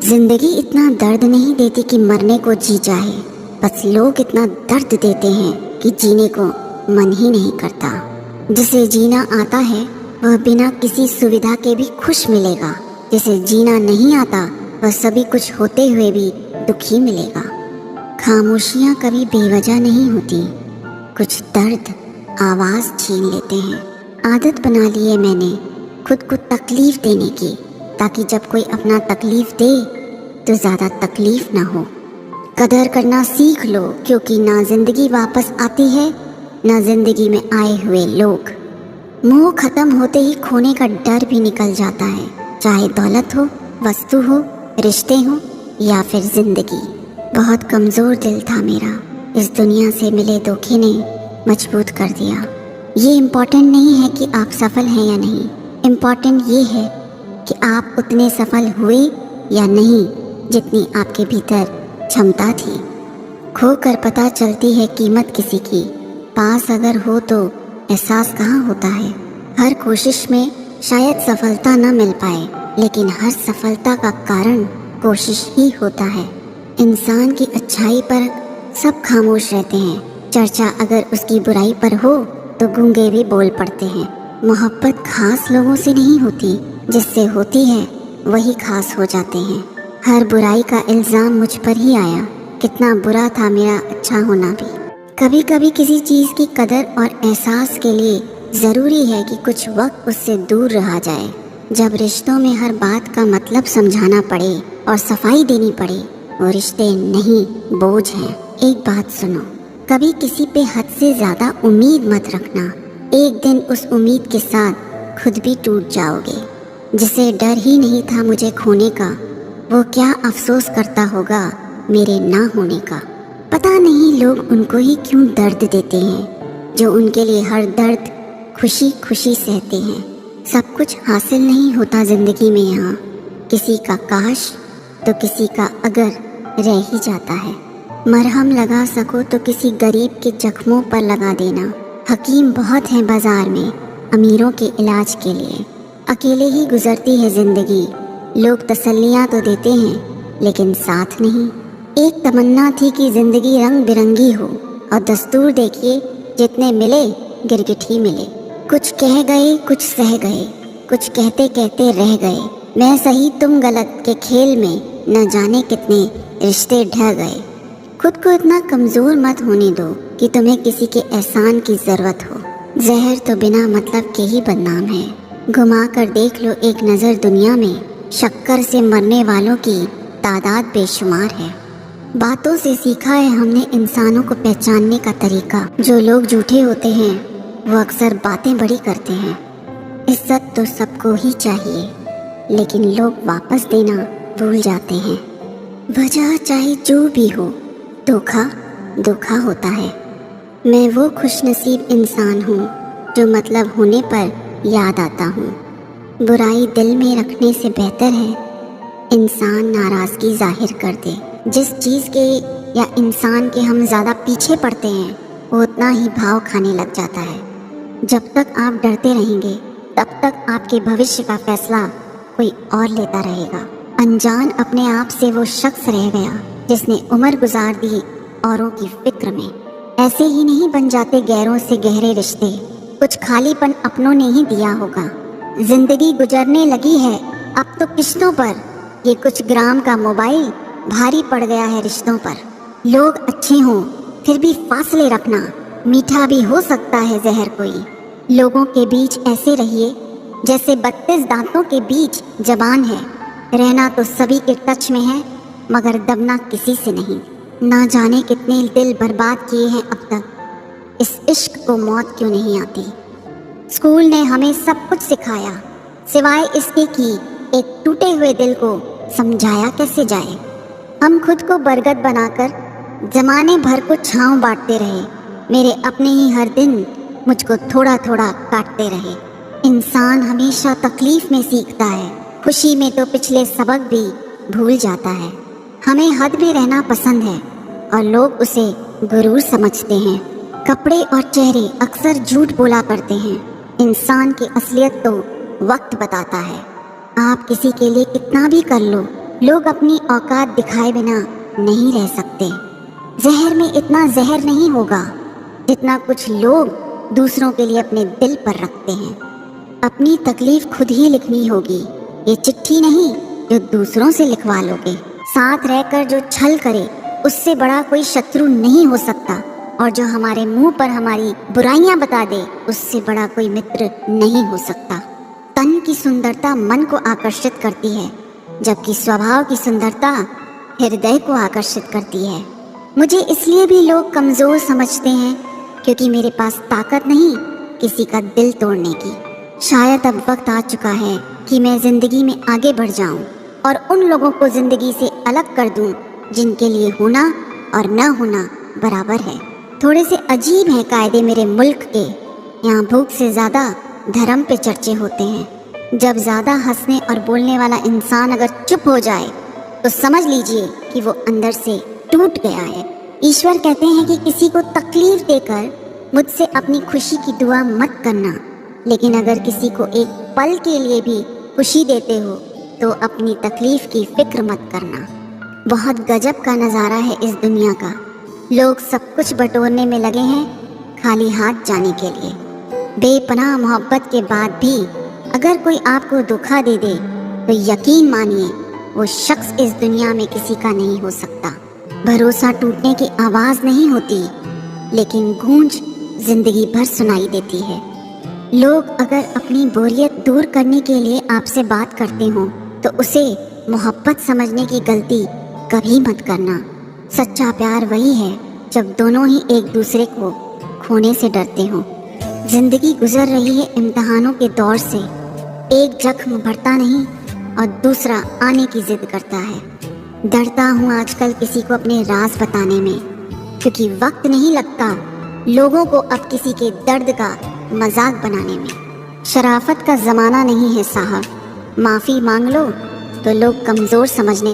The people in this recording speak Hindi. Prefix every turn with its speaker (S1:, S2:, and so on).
S1: जिंदगी इतना दर्द नहीं देती कि मरने को जी चाहे, बस लोग इतना दर्द देते हैं कि जीने को मन ही नहीं करता। जिसे जीना आता है वह बिना किसी सुविधा के भी खुश मिलेगा, जिसे जीना नहीं आता वह सभी कुछ होते हुए भी दुखी मिलेगा। खामोशियाँ कभी बेवजह नहीं होती, कुछ दर्द आवाज़ छीन लेते हैं। आदत बना ली है मैंने खुद को तकलीफ़ देने की, ताकि जब कोई अपना तकलीफ़ दे तो ज़्यादा तकलीफ़ ना हो। कदर करना सीख लो, क्योंकि ना ज़िंदगी वापस आती है ना ज़िंदगी में आए हुए लोग। मोह ख़त्म होते ही खोने का डर भी निकल जाता है, चाहे दौलत हो, वस्तु हो, रिश्ते हो या फिर ज़िंदगी। बहुत कमज़ोर दिल था मेरा, इस दुनिया से मिले धोखे ने मजबूत कर दिया। ये इम्पोर्टेंट नहीं है कि आप सफल हैं या नहीं, इम्पोर्टेंट ये है कि आप उतने सफल हुए या नहीं जितनी आपके भीतर क्षमता थी। खोकर पता चलती है कीमत किसी की, पास अगर हो तो एहसास कहाँ होता है। हर कोशिश में शायद सफलता न मिल पाए, लेकिन हर सफलता का कारण कोशिश ही होता है। इंसान की अच्छाई पर सब खामोश रहते हैं, चर्चा अगर उसकी बुराई पर हो तो गूंगे भी बोल पड़ते हैं। मोहब्बत खास लोगों से नहीं होती, जिससे होती है वही खास हो जाते हैं। हर बुराई का इल्ज़ाम मुझ पर ही आया, कितना बुरा था मेरा अच्छा होना भी। कभी कभी किसी चीज़ की कदर और एहसास के लिए ज़रूरी है कि कुछ वक्त उससे दूर रहा जाए। जब रिश्तों में हर बात का मतलब समझाना पड़े और सफाई देनी पड़े, वो रिश्ते नहीं बोझ हैं। एक बात सुनो, कभी किसी पे हद से ज़्यादा उम्मीद मत रखना, एक दिन उस उम्मीद के साथ खुद भी टूट जाओगे। जिसे डर ही नहीं था मुझे खोने का, वो क्या अफसोस करता होगा मेरे ना होने का। पता नहीं लोग उनको ही क्यों दर्द देते हैं, जो उनके लिए हर दर्द खुशी खुशी सहते हैं। सब कुछ हासिल नहीं होता ज़िंदगी में यहाँ, किसी का काश तो किसी का अगर रह ही जाता है। मरहम लगा सको तो किसी गरीब के जख्मों पर लगा देना। हकीम बहुत हैं बाज़ार में अमीरों के इलाज के लिए, अकेले ही गुजरती है ज़िंदगी। लोग तसल्लियाँ तो देते हैं लेकिन साथ नहीं। एक तमन्ना थी कि ज़िंदगी रंग बिरंगी हो, और दस्तूर देखिए जितने मिले गिरगिट ही मिले। कुछ कह गए कुछ सह गए, कुछ कहते कहते रह गए। मैं सही तुम गलत के खेल में न जाने कितने रिश्ते ढह गए। खुद को इतना कमज़ोर मत होने दो कि तुम्हें किसी के एहसान की ज़रूरत हो। जहर तो बिना मतलब के ही बदनाम है। घुमा कर देख लो एक नज़र दुनिया में, शक्कर से मरने वालों की तादाद बेशुमार है। बातों से सीखा है हमने इंसानों को पहचानने का तरीका। जो लोग झूठे होते हैं वो अक्सर बातें बड़ी करते हैं। इज्जत तो सबको ही चाहिए, लेकिन लोग वापस देना भूल जाते हैं। वजह चाहे जो भी हो, धोखा धोखा होता है। मैं वो खुशनसीब इंसान हूँ जो मतलब होने पर याद आता हूँ। बुराई दिल में रखने से बेहतर है इंसान नाराज़गी जाहिर कर दे। जिस चीज़ के या इंसान के हम ज़्यादा पीछे पड़ते हैं वो उतना ही भाव खाने लग जाता है। जब तक आप डरते रहेंगे तब तक आपके भविष्य का फैसला कोई और लेता रहेगा। अनजान अपने आप से वो शख्स रह गया जिसने उम्र गुजार दी औरों की फिक्र में। ऐसे ही नहीं बन जाते गैरों से गहरे रिश्ते, कुछ खालीपन अपनों ने ही दिया होगा। जिंदगी गुजरने लगी है अब तो किश्तों पर, ये कुछ ग्राम का मोबाइल भारी पड़ गया है रिश्तों पर। लोग अच्छे हों फिर भी फासले रखना, मीठा भी हो सकता है जहर कोई। लोगों के बीच ऐसे रहिए जैसे 32 दांतों के बीच जबान है। रहना तो सभी के टच में है, मगर दबना किसी से नहीं। ना जाने कितने दिल बर्बाद किए हैं अब तक, इस इश्क को मौत क्यों नहीं आती। स्कूल ने हमें सब कुछ सिखाया, सिवाय इसके कि एक टूटे हुए दिल को समझाया कैसे जाए। हम खुद को बरगद बनाकर जमाने भर को छांव बांटते रहे। मेरे अपने ही हर दिन मुझको थोड़ा थोड़ा काटते रहे। इंसान हमेशा तकलीफ में सीखता है, खुशी में तो पिछले सबक भी भूल जाता है। हमें हद में रहना पसंद है और लोग उसे गुरूर समझते हैं। कपड़े और चेहरे अक्सर झूठ बोला करते हैं, इंसान की असलियत तो वक्त बताता है। आप किसी के लिए कितना भी कर लो, लोग अपनी औकात दिखाए बिना नहीं रह सकते। जहर में इतना जहर नहीं होगा जितना कुछ लोग दूसरों के लिए अपने दिल पर रखते हैं। अपनी तकलीफ खुद ही लिखनी होगी, ये चिट्ठी नहीं जो दूसरों से लिखवा लोगे। साथ रहकर जो छल करे उससे बड़ा कोई शत्रु नहीं हो सकता, और जो हमारे मुंह पर हमारी बुराइयां बता दे उससे बड़ा कोई मित्र नहीं हो सकता। तन की सुंदरता मन को आकर्षित करती है, जबकि स्वभाव की सुंदरता हृदय को आकर्षित करती है। मुझे इसलिए भी लोग कमज़ोर समझते हैं क्योंकि मेरे पास ताकत नहीं किसी का दिल तोड़ने की। शायद अब वक्त आ चुका है कि मैं ज़िंदगी में आगे बढ़ जाऊं और उन लोगों को ज़िंदगी से अलग कर दूं जिनके लिए होना और न होना बराबर है। थोड़े से अजीब हैं कायदे मेरे मुल्क के। यहाँ भूख से ज़्यादा धर्म पे चर्चे होते हैं। जब ज़्यादा हंसने और बोलने वाला इंसान अगर चुप हो जाए तो समझ लीजिए कि वो अंदर से टूट गया है। ईश्वर कहते हैं कि किसी को तकलीफ देकर मुझसे अपनी खुशी की दुआ मत करना, लेकिन अगर किसी को एक पल के लिए भी खुशी देते हो तो अपनी तकलीफ की फिक्र मत करना। बहुत गजब का नज़ारा है इस दुनिया का। लोग सब कुछ बटोरने में लगे हैं खाली हाथ जाने के लिए। बेपनाह मोहब्बत के बाद भी अगर कोई आपको धोखा दे दे तो यकीन मानिए वो शख्स इस दुनिया में किसी का नहीं हो सकता। भरोसा टूटने की आवाज़ नहीं होती, लेकिन गूंज जिंदगी भर सुनाई देती है। लोग अगर अपनी बोरियत दूर करने के लिए आपसे बात करते हों तो उसे मोहब्बत समझने की गलती कभी मत करना। सच्चा प्यार वही है जब दोनों ही एक दूसरे को खोने से डरते हों। जिंदगी गुजर रही है इम्तिहानों के दौर से। एक जख्म भरता नहीं और दूसरा आने की जिद करता है। डरता हूँ आजकल किसी को अपने राज बताने में, क्योंकि वक्त नहीं लगता लोगों को अब किसी के दर्द का मजाक बनाने में। शराफत का ज़माना नहीं है साहब, माफ़ी मांग लो तो लोग कमज़ोर समझने